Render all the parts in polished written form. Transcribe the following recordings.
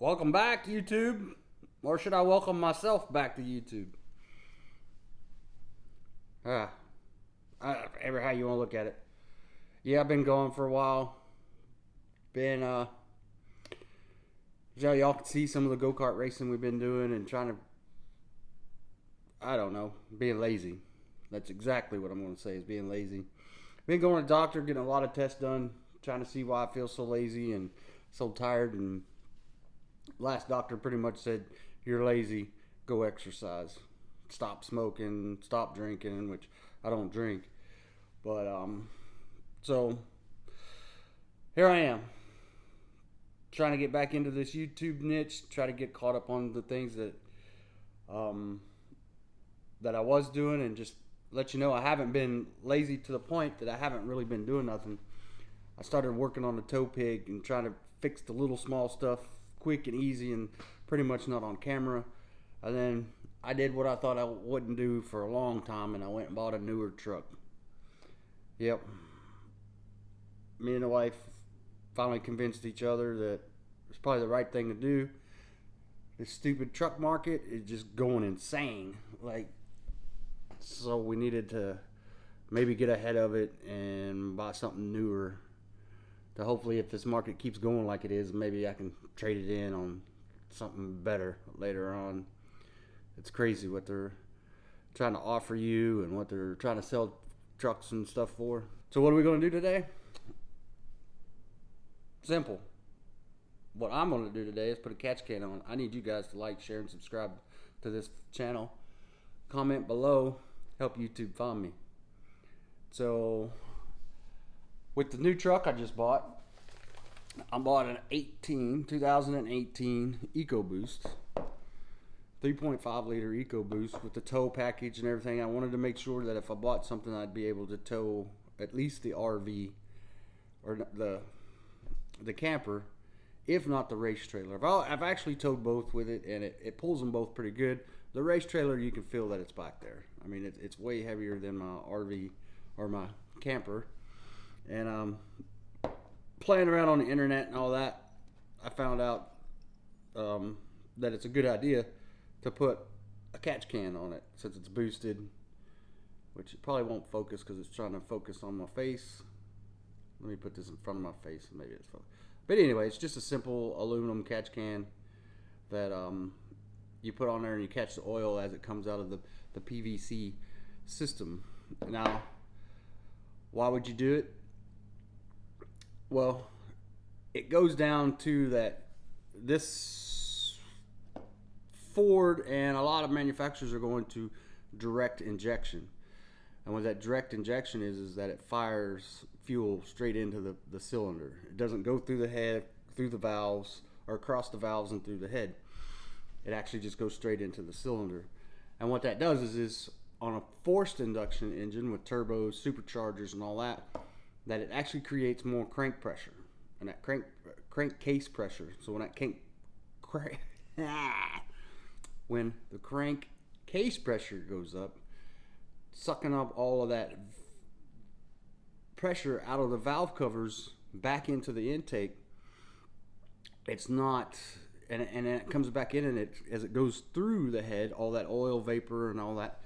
Welcome back, YouTube. Or should I welcome myself back to YouTube? Ah, ever how you want to look at it. Yeah, I've been going for a while. Been, y'all can see some of the go-kart racing we've been doing and trying to, I don't know, being lazy. That's exactly what I'm going to say is being lazy. Been going to the doctor, getting a lot of tests done, trying to see why I feel so lazy and so tired. And last doctor pretty much said, you're lazy, go exercise. Stop smoking, stop drinking, which I don't drink. But, so here I am, trying to get back into this YouTube niche, try to get caught up on the things that I was doing, and just let you know I haven't been lazy to the point that I haven't really been doing nothing. I started working on the tow pig and trying to fix the little small stuff quick and easy and pretty much not on camera. And then I did what I thought I wouldn't do for a long time, and I went and bought a newer truck. Yep. Me and the wife finally convinced each other that it's probably the right thing to do. This stupid truck market is just going insane. So we needed to maybe get ahead of it and buy something newer to hopefully, if this market keeps going like it is, maybe I can trade it in on something better later on. It's crazy what they're trying to offer you and what they're trying to sell trucks and stuff for. So what are we going to do today? Simple. What I'm going to do today is put a catch can on. I need you guys to like, share, and subscribe to this channel. Comment below. Help YouTube find me. So with the new truck I just bought, I bought an 2018 Ecoboost. 3.5 liter Ecoboost with the tow package and everything. I wanted to make sure that if I bought something, I'd be able to tow at least the RV or the camper, if not the race trailer. I've actually towed both with it, and it pulls them both pretty good. The race trailer, you can feel that it's back there. I mean, it's way heavier than my RV or my camper. And playing around on the internet and all that, I found out that it's a good idea to put a catch can on it since it's boosted, which it probably won't focus because it's trying to focus on my face. Let me put this in front of my face and maybe it's focused. But anyway, it's just a simple aluminum catch can that you put on there and you catch the oil as it comes out of the PVC system. Now, why would you do it? Well, it goes down to that this Ford and a lot of manufacturers are going to direct injection. And what that direct injection is that it fires fuel straight into the cylinder. It doesn't go through the head, through the valves, or across the valves and through the head. It actually just goes straight into the cylinder. And what that does is on a forced induction engine with turbos, superchargers, and all that it actually creates more crank pressure. And that crank case pressure. So when the crank case pressure goes up, sucking up all of that pressure out of the valve covers back into the intake, it's not, and then it comes back in, and it, as it goes through the head, all that oil vapor and all that,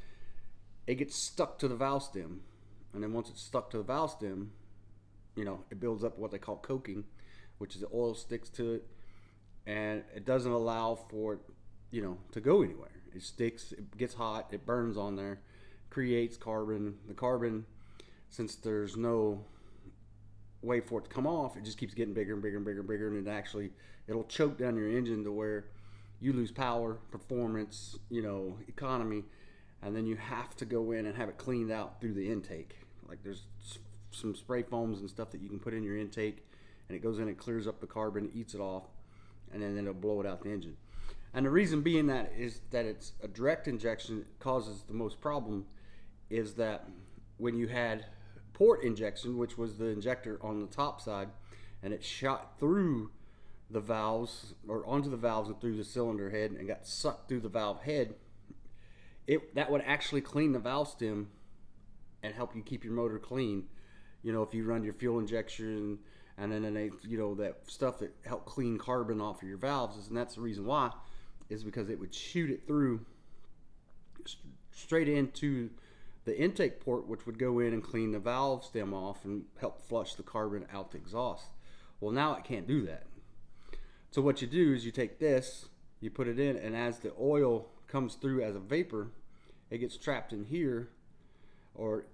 it gets stuck to the valve stem. And then once it's stuck to the valve stem, it builds up what they call coking, which is the oil sticks to it, and it doesn't allow for it, to go anywhere. It sticks, it gets hot, it burns on there, creates carbon. The carbon, since there's no way for it to come off, it just keeps getting bigger and bigger and bigger and bigger, and it'll choke down your engine to where you lose power, performance, economy, and then you have to go in and have it cleaned out through the intake. Like there's some spray foams and stuff that you can put in your intake, and it goes in and clears up the carbon, eats it off, and then it'll blow it out the engine. And the reason being that is that it's a direct injection causes the most problem is that when you had port injection, which was the injector on the top side, and it shot through the valves or onto the valves and through the cylinder head and got sucked through the valve head, that would actually clean the valve stem and help you keep your motor clean. If you run your fuel injection and then they, that stuff that help clean carbon off of your valves, and that's the reason why, is because it would shoot it through straight into the intake port, which would go in and clean the valve stem off and help flush the carbon out the exhaust. Well, now it can't do that. So what you do is you take this, you put it in, and as the oil comes through as a vapor, it gets trapped in here, or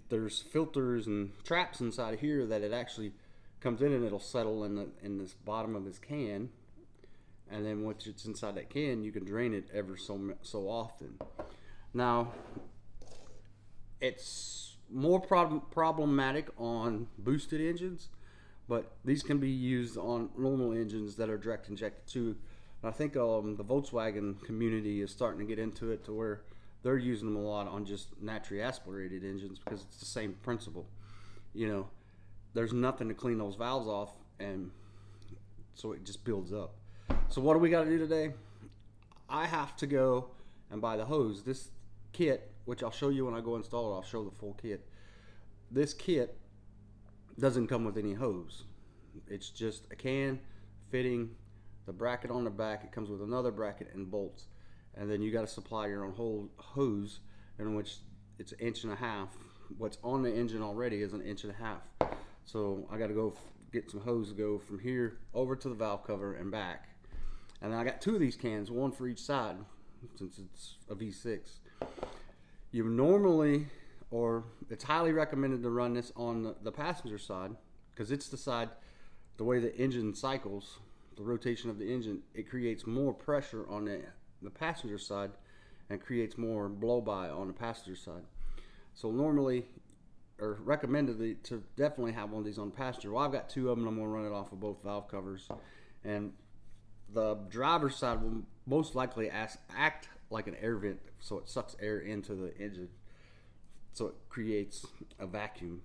there's filters and traps inside of here that it actually comes in, and it'll settle in this bottom of this can. And then once it's inside that can, you can drain it ever so often. Now, it's more problematic on boosted engines, but these can be used on normal engines that are direct injected too. And I think the Volkswagen community is starting to get into it to where they're using them a lot on just naturally aspirated engines, because it's the same principle. There's nothing to clean those valves off, and so it just builds up. So what do we got to do today? I have to go and buy the hose. This kit, which I'll show you when I go install it, I'll show the full kit. This kit doesn't come with any hose. It's just a can, fitting, the bracket on the back. It comes with another bracket and bolts. And then you got to supply your own whole hose, in which it's 1.5 inches. What's on the engine already is 1.5 inches. So I got to go get some hose to go from here over to the valve cover and back. And then I got 2 of these cans, one for each side, since it's a V6. You normally, or it's highly recommended to run this on the passenger side, because it's the side, the way the engine cycles, the rotation of the engine, it creates more pressure on the passenger side and creates more blow-by on the passenger side. So normally, or recommended to definitely have one of these on the passenger. Well, I've got 2 of them. I'm going to run it off of both valve covers. And the driver's side will most likely act like an air vent, so it sucks air into the engine, so it creates a vacuum.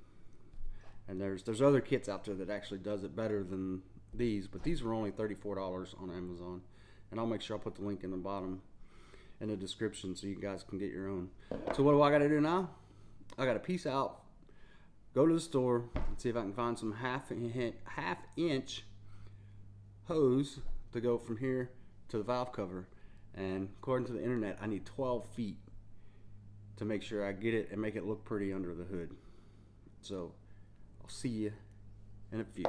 And there's other kits out there that actually does it better than these, but these were only $34 on Amazon, and I'll make sure I'll put the link in the bottom in the description so you guys can get your own. So what do I got to do now? I got to piece out, go to the store, and see if I can find some half-inch hose to go from here to the valve cover. And according to the internet, I need 12 feet to make sure I get it and make it look pretty under the hood. So I'll see you in a few.